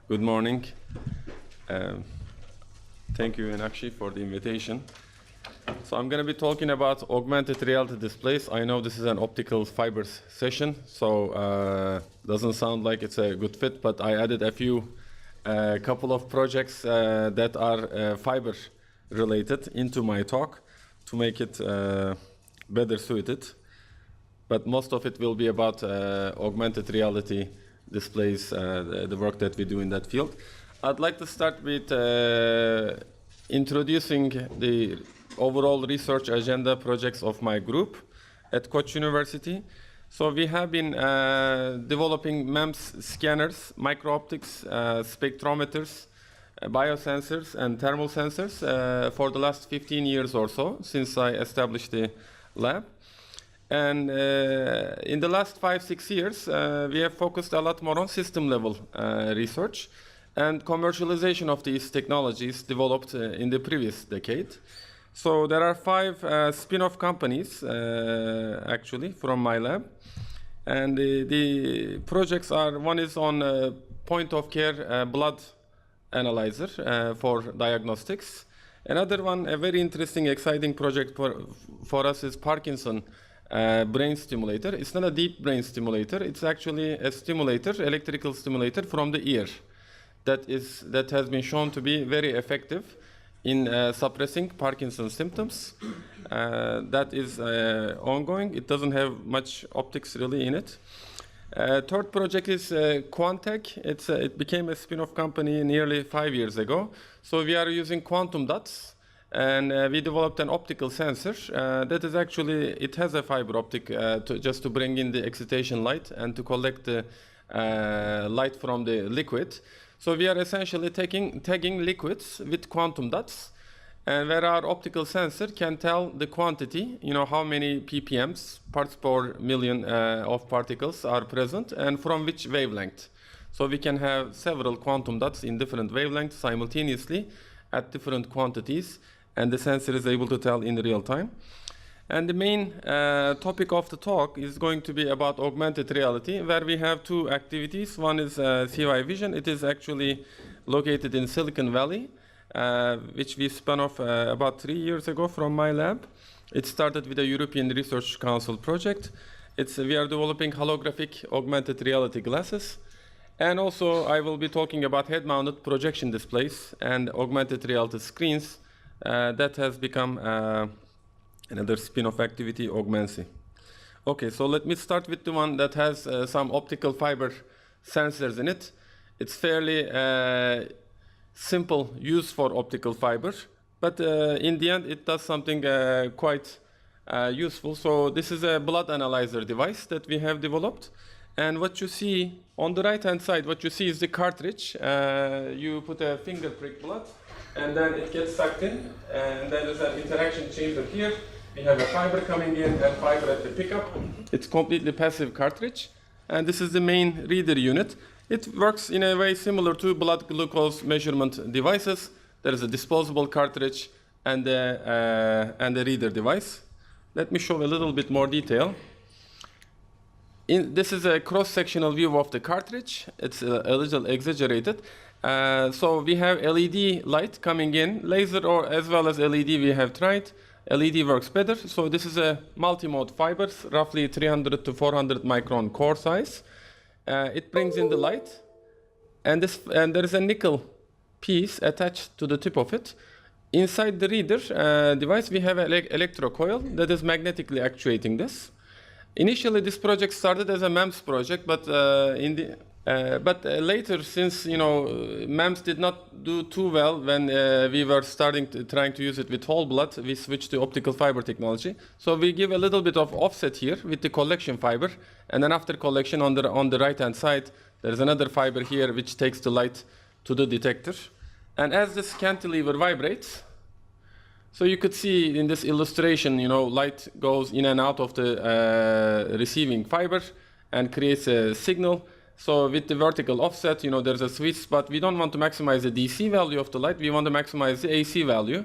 Good morning. Thank you, Enakshi, for the invitation. So I'm going to be talking about augmented reality displays. I know this is an optical fibers session, so doesn't sound like it's a good fit, but I added a couple of projects that are fiber related into my talk to make it better suited. But most of it will be about augmented reality displays, the work that we do in that field. I'd like to start with introducing the overall research agenda projects of my group at Koç University. So we have been developing MEMS scanners, micro-optics, spectrometers, biosensors, and thermal sensors for the last 15 years or so, since I established the lab. And in the last 5-6 years, we have focused a lot more on system-level research and commercialization of these technologies developed in the previous decade. So there are 5 spin-off companies, actually, from my lab. And the projects are, one is on point-of-care blood analyzer for diagnostics. Another one, a very interesting, exciting project for us is Parkinson brain stimulator. It's not a deep brain stimulator. It's actually a stimulator, electrical stimulator from the ear that has been shown to be very effective in suppressing Parkinson's symptoms. That is ongoing. It doesn't have much optics really in it. Third project is Quantec. It became a spin-off company nearly 5 years ago. So we are using quantum dots. And we developed an optical sensor that is actually, it has a fiber optic just to bring in the excitation light and to collect the light from the liquid. So we are essentially tagging liquids with quantum dots, and where our optical sensor can tell the quantity, how many ppms, parts per million of particles are present, and from which wavelength. So we can have several quantum dots in different wavelengths simultaneously at different quantities, and the sensor is able to tell in real time. And the main topic of the talk is going to be about augmented reality, where we have 2 activities. One is CY Vision. It is actually located in Silicon Valley, which we spun off about 3 years ago from my lab. It started with a European Research Council project. We are developing holographic augmented reality glasses. And also I will be talking about head-mounted projection displays and augmented reality screens. That has become another spin-off activity, Augmency. Okay, so let me start with the one that has some optical fiber sensors in it. It's fairly simple use for optical fiber, but in the end it does something quite useful. So this is a blood analyzer device that we have developed. And what you see on the right-hand side, what you see is the cartridge. You put a finger prick blood, and then it gets sucked in, and then there's an interaction chamber here. We have a fiber coming in and fiber at the pickup. It's completely passive cartridge, and this is the main reader unit. It works in a way similar to blood glucose measurement devices. There is a disposable cartridge and a reader device. Let me show a little bit more detail. This is a cross-sectional view of the cartridge. It's a little exaggerated. So we have LED light coming in, laser or as well as LED we have tried. LED works better. So this is a multi-mode fibers, roughly 300 to 400 micron core size. It brings in the light, and there is a nickel piece attached to the tip of it. Inside the reader device, we have an electrocoil that is magnetically actuating this. Initially, this project started as a MEMS project, but later, since MEMS did not do too well when we were trying to use it with whole blood, we switched to optical fiber technology. So we give a little bit of offset here with the collection fiber, and then after collection on the right-hand side, there is another fiber here which takes the light to the detector. And as this cantilever vibrates, so you could see in this illustration, light goes in and out of the receiving fiber and creates a signal. So with the vertical offset, there's a sweet spot. We don't want to maximize the DC value of the light. We want to maximize the AC value.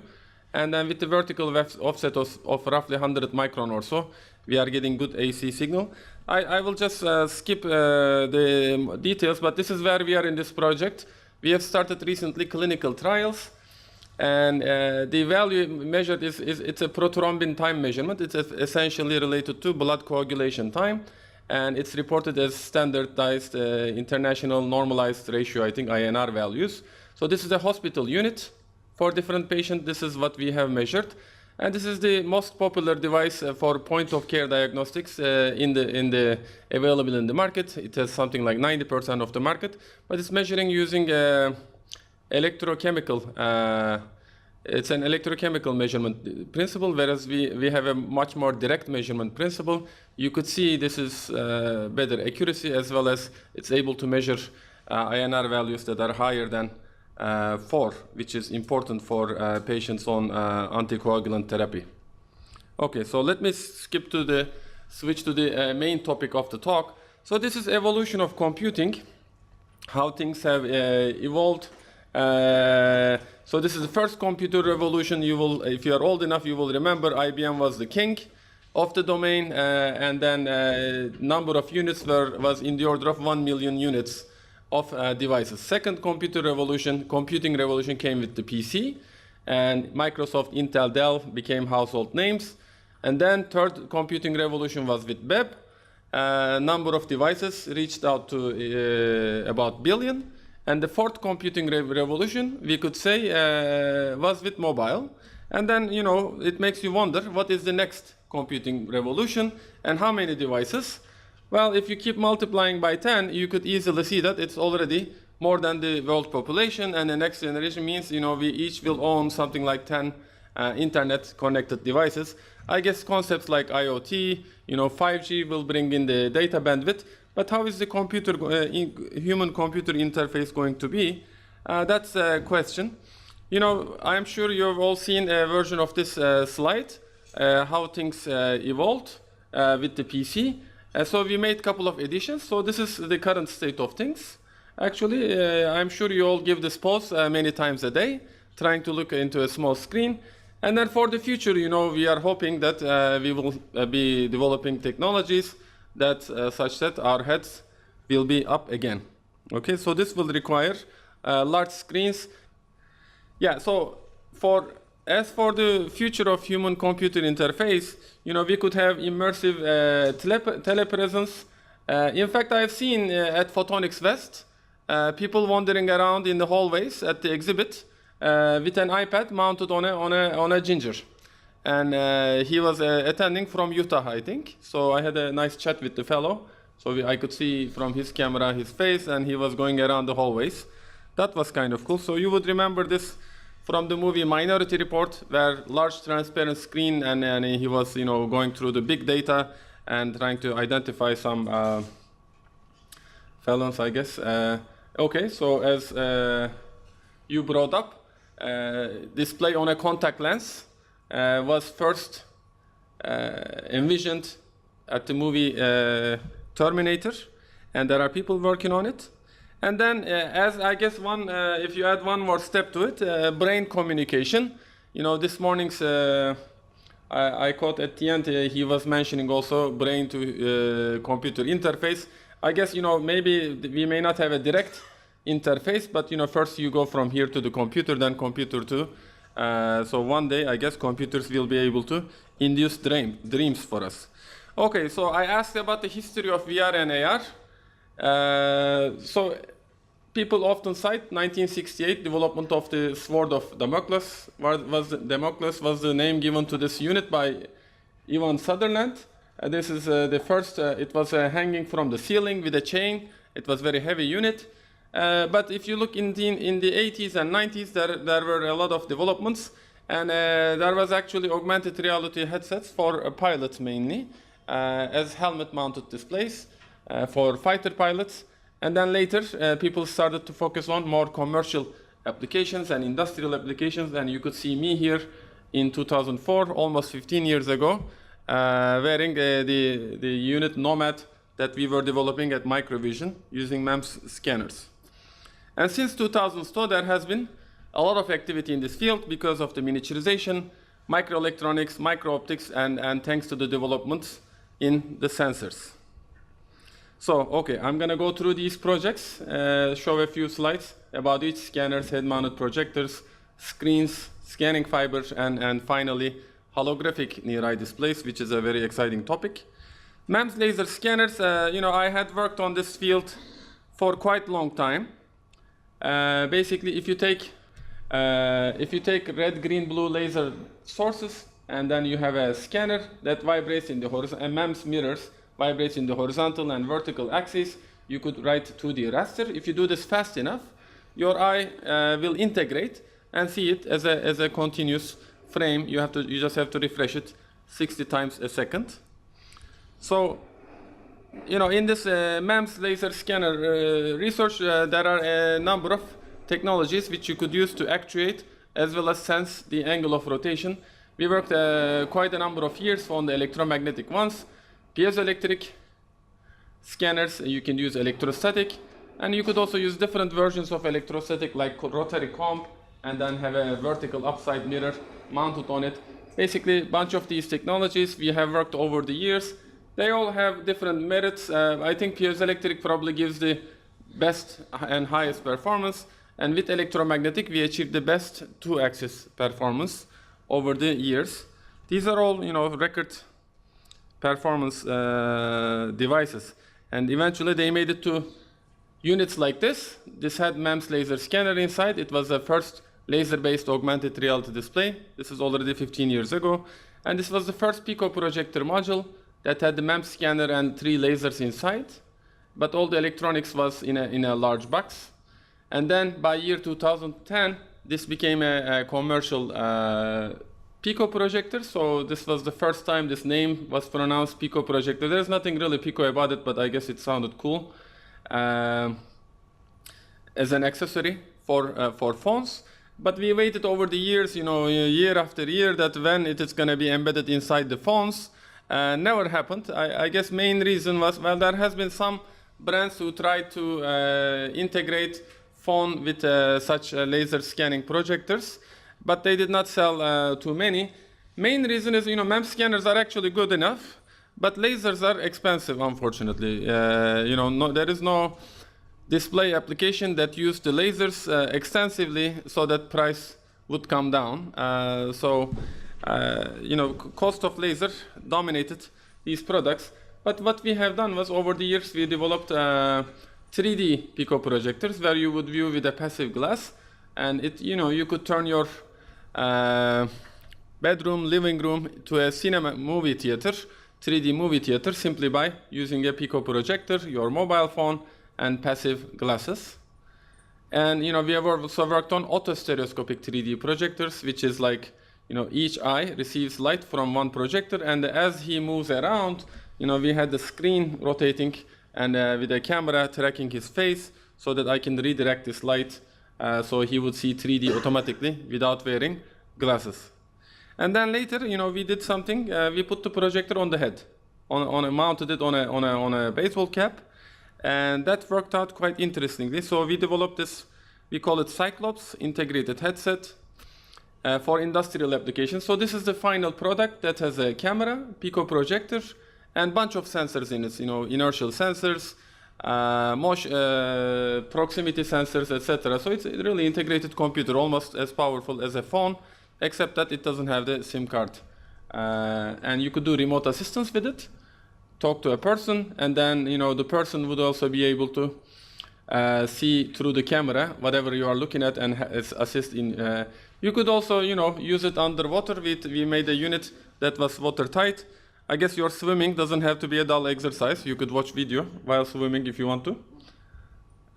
And then with the vertical offset of roughly 100 micron or so, we are getting good AC signal. I will just skip the details, but this is where we are in this project. We have started recently clinical trials, and the value measured it's a prothrombin time measurement. It's essentially related to blood coagulation time, and it's reported as standardized international normalized ratio, I think, INR values. So this is a hospital unit for different patients. This is what we have measured. And this is the most popular device for point-of-care diagnostics available in the market. It has something like 90% of the market, but it's measuring using electrochemical. It's an electrochemical measurement principle, whereas we have a much more direct measurement principle. You could see this is better accuracy, as well as it's able to measure INR values that are higher than 4, which is important for patients on anticoagulant therapy. Okay, so let me switch to the main topic of the talk. So this is evolution of computing, how things have evolved. So this is the first computer revolution. If you are old enough, you will remember IBM was the king of the domain, and then number of units was in the order of 1 million units of devices. Second computing revolution came with the PC, and Microsoft, Intel, Dell became household names. And then third computing revolution was with web. Number of devices reached out to about billion. And the fourth computing revolution, we could say, was with mobile. And then, it makes you wonder, what is the next computing revolution and how many devices? Well, if you keep multiplying by 10, you could easily see that it's already more than the world population, and the next generation means, we each will own something like 10 internet-connected devices. I guess concepts like IoT, 5G will bring in the data bandwidth, but how is the human-computer interface going to be? That's a question. I'm sure you've all seen a version of this slide, how things evolved with the PC. So we made a couple of additions. So this is the current state of things. Actually, I'm sure you all give this pause many times a day, trying to look into a small screen. And then for the future, we are hoping that we will be developing technologies that such that our heads will be up again. Okay, so this will require large screens. Yeah, so as for the future of human-computer interface, we could have immersive telepresence. In fact, I've seen at Photonics West people wandering around in the hallways at the exhibit with an iPad mounted on a ginger, and he was attending from Utah, I think. So I had a nice chat with the fellow. So I could see from his camera his face, and he was going around the hallways. That was kind of cool. So you would remember this from the movie Minority Report, where large transparent screen, and he was, going through the big data and trying to identify some felons, I guess. Okay, so as you brought up, display on a contact lens was first envisioned at the movie Terminator, and there are people working on it. And then, as I guess if you add one more step to it, brain communication. This morning's, I caught at the end, he was mentioning also brain to computer interface. I guess, maybe we may not have a direct interface, but, first you go from here to the computer, then computer to, so one day, I guess, computers will be able to induce dreams for us. Okay, so I asked about the history of VR and AR. So people often cite 1968 development of the sword of Damocles. Damocles was the name given to this unit by Ivan Sutherland. This is the first. It was hanging from the ceiling with a chain. It was a very heavy unit. But if you look in the 80s and 90s, there were a lot of developments, and there was actually augmented reality headsets for pilots mainly, as helmet-mounted displays for fighter pilots. And then later, people started to focus on more commercial applications and industrial applications. And you could see me here in 2004, almost 15 years ago, wearing the unit Nomad that we were developing at Microvision using MEMS scanners. And since 2000, there has been a lot of activity in this field because of the miniaturization, microelectronics, micro-optics, and thanks to the developments in the sensors. So, okay, I'm gonna go through these projects, show a few slides about each scanners, head-mounted projectors, screens, scanning fibers, and finally, holographic near-eye displays, which is a very exciting topic. MEMS laser scanners, I had worked on this field for quite a long time. Basically, if you take red, green, blue laser sources, and then you have a scanner that vibrates in the horizontal, and MEMS mirrors vibrates in the horizontal and vertical axis, you could write 2D raster. If you do this fast enough, your eye will integrate and see it as a continuous frame. You just have to refresh it 60 times a second. So, in this MEMS laser scanner research, there are a number of technologies which you could use to actuate as well as sense the angle of rotation. We worked quite a number of years on the electromagnetic ones, piezoelectric scanners. You can use electrostatic, and you could also use different versions of electrostatic like rotary comb, and then have a vertical upside mirror mounted on it. Basically, a bunch of these technologies we have worked over the years. They all have different merits. I think piezoelectric probably gives the best and highest performance, and with electromagnetic we achieved the best two-axis performance over the years. These are all, record performance devices, and eventually they made it to units like this. This had MEMS laser scanner inside. It was the first laser-based augmented reality display. This is already 15 years ago, and this was the first Pico projector module that had the MEMS scanner and 3 lasers inside, but all the electronics was in a large box. And then by year 2010, this became a commercial Pico projector. So this was the first time this name was pronounced Pico projector. There's nothing really Pico about it, but I guess it sounded cool as an accessory for phones. But we waited over the years, year after year, that when it is going to be embedded inside the phones. Never happened. I guess main reason was, well, there has been some brands who tried to integrate phone with such laser scanning projectors, but they did not sell too many. Main reason is, MEMS scanners are actually good enough, but lasers are expensive, unfortunately. There is no display application that used the lasers extensively so that price would come down. Cost of laser dominated these products. But what we have done was, over the years, we developed 3D Pico projectors where you would view with a passive glass, and you could turn your bedroom, living room to a cinema movie theater, 3D movie theater, simply by using a Pico projector, your mobile phone, and passive glasses. And we have also worked on autostereoscopic 3D projectors, which is like, each eye receives light from one projector, and as he moves around, we had the screen rotating and with a camera tracking his face so that I can redirect this light so he would see 3D automatically without wearing glasses. And then later, we did something. We put the projector on the head, mounted it on a baseball cap, and that worked out quite interestingly. So we developed this, we call it Cyclaps integrated headset. For industrial applications. So this is the final product that has a camera, Pico projector, and bunch of sensors in it. Inertial sensors, proximity sensors, etc. So it's a really integrated computer, almost as powerful as a phone, except that it doesn't have the SIM card. And you could do remote assistance with it, talk to a person, and then the person would also be able to see through the camera whatever you are looking at and assist in. You could also, use it underwater. We made a unit that was watertight. I guess your swimming doesn't have to be a dull exercise. You could watch video while swimming if you want to.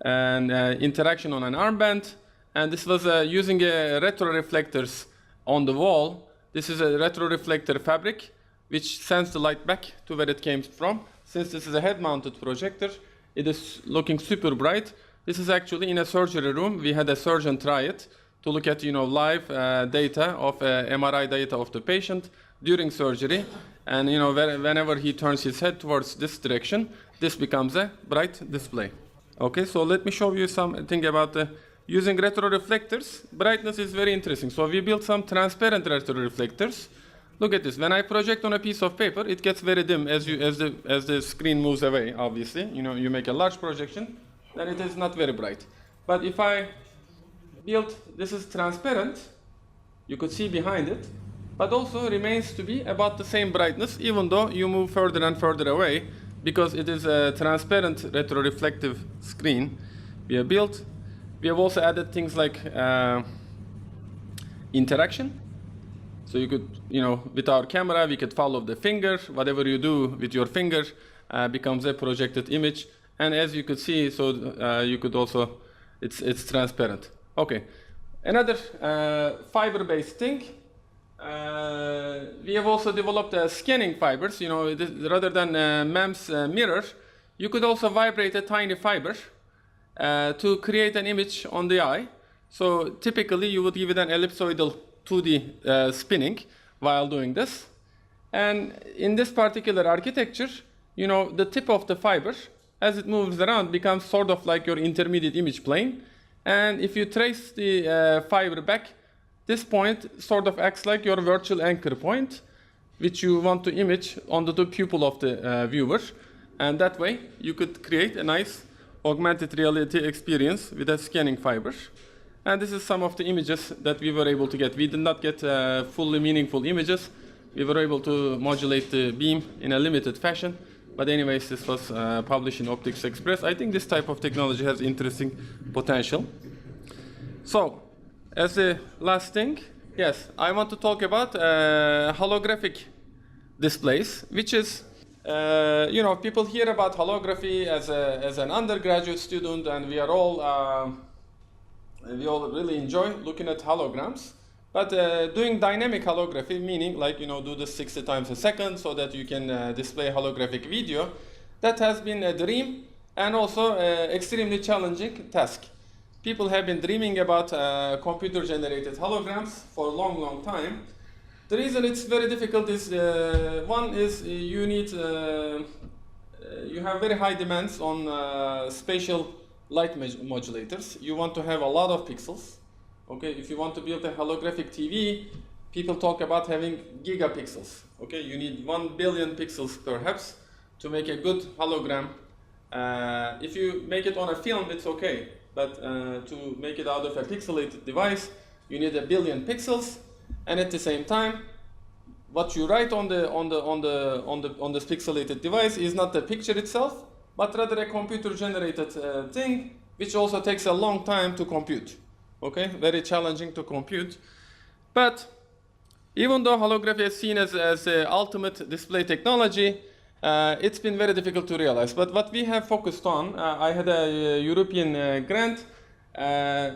And interaction on an armband. And this was using retroreflectors on the wall. This is a retroreflector fabric which sends the light back to where it came from. Since this is a head-mounted projector, it is looking super bright. This is actually in a surgery room. We had a surgeon try it to look at live data of MRI data of the patient during surgery, and whenever he turns his head towards this direction, this becomes a bright display. Okay, so let me show you something about using retroreflectors. Brightness is very interesting. So we built some transparent retroreflectors Look at this. When I project on a piece of paper, it gets very dim as the screen moves away. Obviously, you make a large projection, then it is not very bright. But if I build, this is transparent, you could see behind it, but also remains to be about the same brightness, even though you move further and further away, because it is a transparent retroreflective screen we have built. We have also added things like interaction. So you could, with our camera, we could follow the finger. Whatever you do with your finger becomes a projected image. And as you could see, so you could also, it's transparent. Okay, another fiber-based thing. We have also developed scanning fibers. Rather than MEMS mirror, you could also vibrate a tiny fiber to create an image on the eye. So typically, you would give it an ellipsoidal 2D spinning while doing this. And in this particular architecture, the tip of the fiber, as it moves around, becomes sort of like your intermediate image plane. And if you trace the fiber back, this point sort of acts like your virtual anchor point, which you want to image onto the pupil of the viewer. And that way, you could create a nice augmented reality experience with a scanning fiber. And this is some of the images that we were able to get. We did not get fully meaningful images. We were able to modulate the beam in a limited fashion. But anyways, this was published in Optics Express. I think this type of technology has interesting potential. So, as the last thing, yes, I want to talk about holographic displays, which is, people hear about holography as an undergraduate student, and we all really enjoy looking at holograms. But doing dynamic holography, meaning like, do this 60 times a second so that you can display holographic video, that has been a dream and also an extremely challenging task. People have been dreaming about computer-generated holograms for a long, long time. The reason it's very difficult is, one is you have very high demands on spatial light modulators. You want to have a lot of pixels. Okay, if you want to build a holographic TV, people talk about having gigapixels. Okay, you need 1 billion pixels perhaps to make a good hologram. If you make it on a film, it's okay, but to make it out of a pixelated device, you need 1 billion pixels, and at the same time, what you write on this pixelated device is not the picture itself, but rather a computer-generated thing, which also takes a long time to compute. Okay, very challenging to compute. But even though holography is seen as the ultimate display technology, it's been very difficult to realize. But what we have focused on, I had a European grant.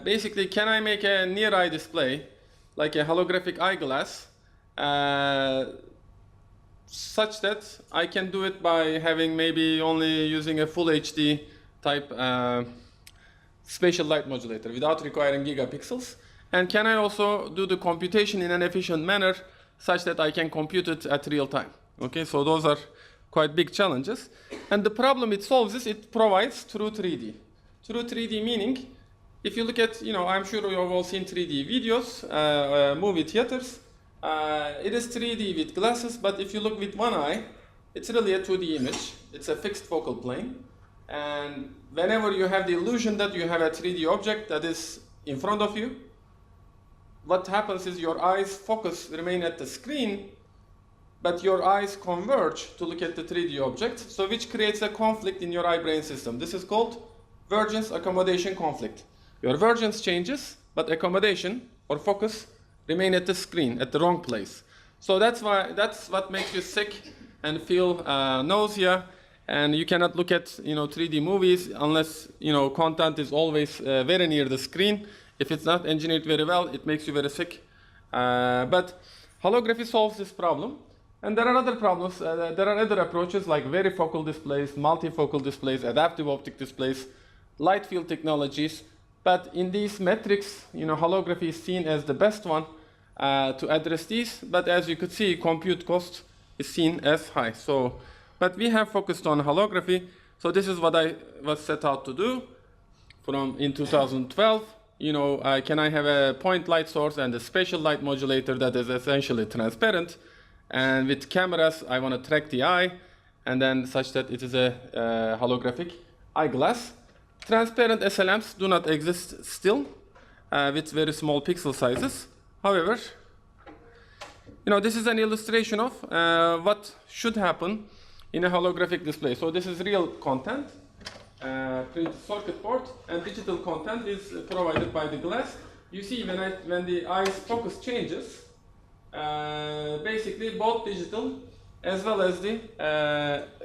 Basically, can I make a near-eye display, like a holographic eyeglass, such that I can do it by having maybe only using a full HD type spatial light modulator without requiring gigapixels? And can I also do the computation in an efficient manner such that I can compute it at real time? Okay, so those are quite big challenges. And the problem it solves is it provides true 3D. True 3D meaning, if you look at, I'm sure you've all seen 3D videos, movie theaters. It is 3D with glasses, but if you look with one eye, it's really a 2D image. It's a fixed focal plane. And whenever you have the illusion that you have a 3D object that is in front of you, what happens is your eyes focus remain at the screen, but your eyes converge to look at the 3D object, so which creates a conflict in your eye-brain system. This is called vergence-accommodation conflict. Your vergence changes, but accommodation or focus remain at the screen, at the wrong place. So that's what makes you sick and feel nausea, and you cannot look at 3D movies unless content is always very near the screen. If it's not engineered very well, it makes you very sick. But holography solves this problem. And there are other problems. There are other approaches like varifocal displays, multifocal displays, adaptive optic displays, light field technologies. But in these metrics, holography is seen as the best one to address these. But as you could see, compute cost is seen as high. But we have focused on holography. So this is what I was set out to do in 2012. Can I have a point light source and a spatial light modulator that is essentially transparent? And with cameras, I want to track the eye, and then such that it is a holographic eyeglass. Transparent SLMs do not exist still, with very small pixel sizes. However, this is an illustration of what should happen in a holographic display. So this is real content, printed circuit board, and digital content is provided by the glass. You see when the eye's focus changes, basically both digital as well as the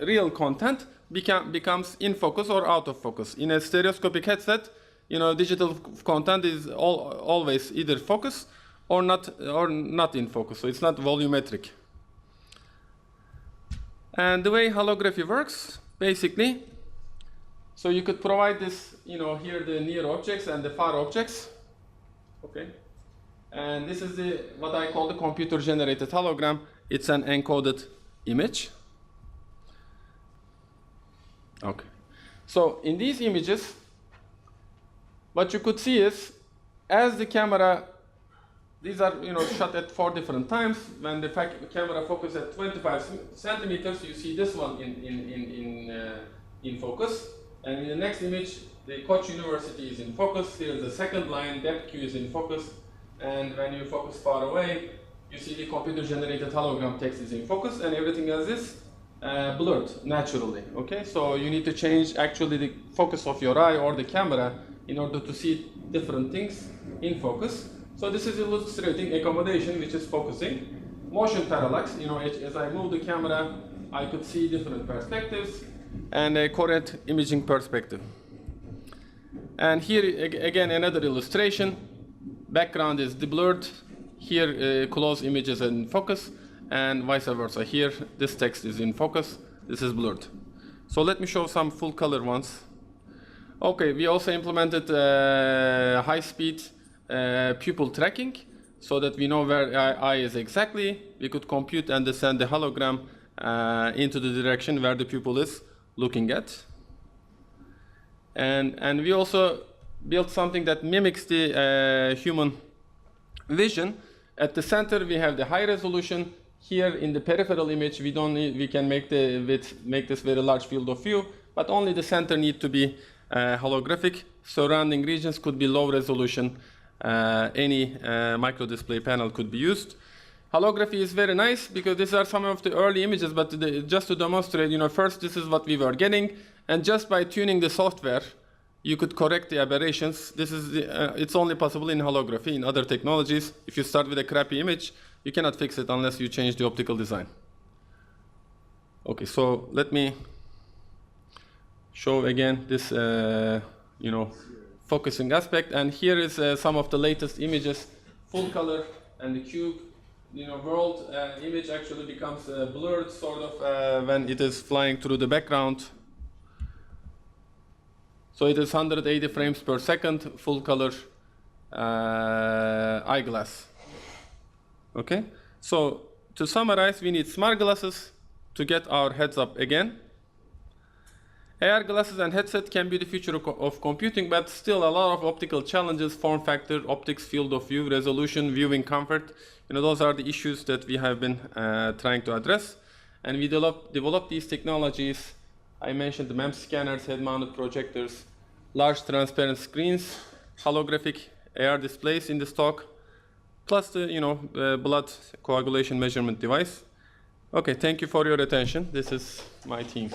real content becomes in focus or out of focus. In a stereoscopic headset, digital content is always either focus or not in focus, so it's not volumetric. And the way holography works, basically, so you could provide this, here the near objects and the far objects, okay? And this is what I call the computer-generated hologram. It's an encoded image. Okay. So in these images, what you could see is, as the camera, these are shot at 4 different times. When the camera focuses at 25 centimeters, you see this one in focus. And in the next image, the Koç University is in focus. Here is the second line, depth Q is in focus. And when you focus far away, you see the computer-generated hologram text is in focus, and everything else is blurred naturally. Okay, so you need to change actually the focus of your eye or the camera in order to see different things in focus. So this is illustrating accommodation, which is focusing. Motion parallax, as I move the camera, I could see different perspectives and a current imaging perspective. And here again another illustration. Background is deblurred. Here close images are in focus, and vice versa. Here this text is in focus, this is blurred. So let me show some full color ones. Okay, we also implemented high-speed pupil tracking, so that we know where eye is exactly. We could compute and send the hologram into the direction where the pupil is looking at. And we also built something that mimics the human vision. At the center, we have the high resolution. Here in the peripheral image, we can make this very large field of view, but only the center need to be holographic. Surrounding regions could be low resolution. Any micro display panel could be used. Holography is very nice because these are some of the early images, but just to demonstrate, first this is what we were getting, and just by tuning the software, you could correct the aberrations. This is it's only possible in holography. In other technologies, if you start with a crappy image, you cannot fix it unless you change the optical design. Okay, so let me show again this, focusing aspect. And here is some of the latest images, full color, and the cube, world image actually becomes blurred sort of when it is flying through the background. So it is 180 frames per second, full color eyeglass. Okay, so to summarize, we need smart glasses to get our heads up again. AR glasses and headset can be the future of computing, but still a lot of optical challenges: form factor, optics, field of view, resolution, viewing comfort. Those are the issues that we have been trying to address. And we developed these technologies. I mentioned the MEMS scanners, head-mounted projectors, large transparent screens, holographic AR displays in this talk, plus the blood coagulation measurement device. Okay, thank you for your attention. This is my team.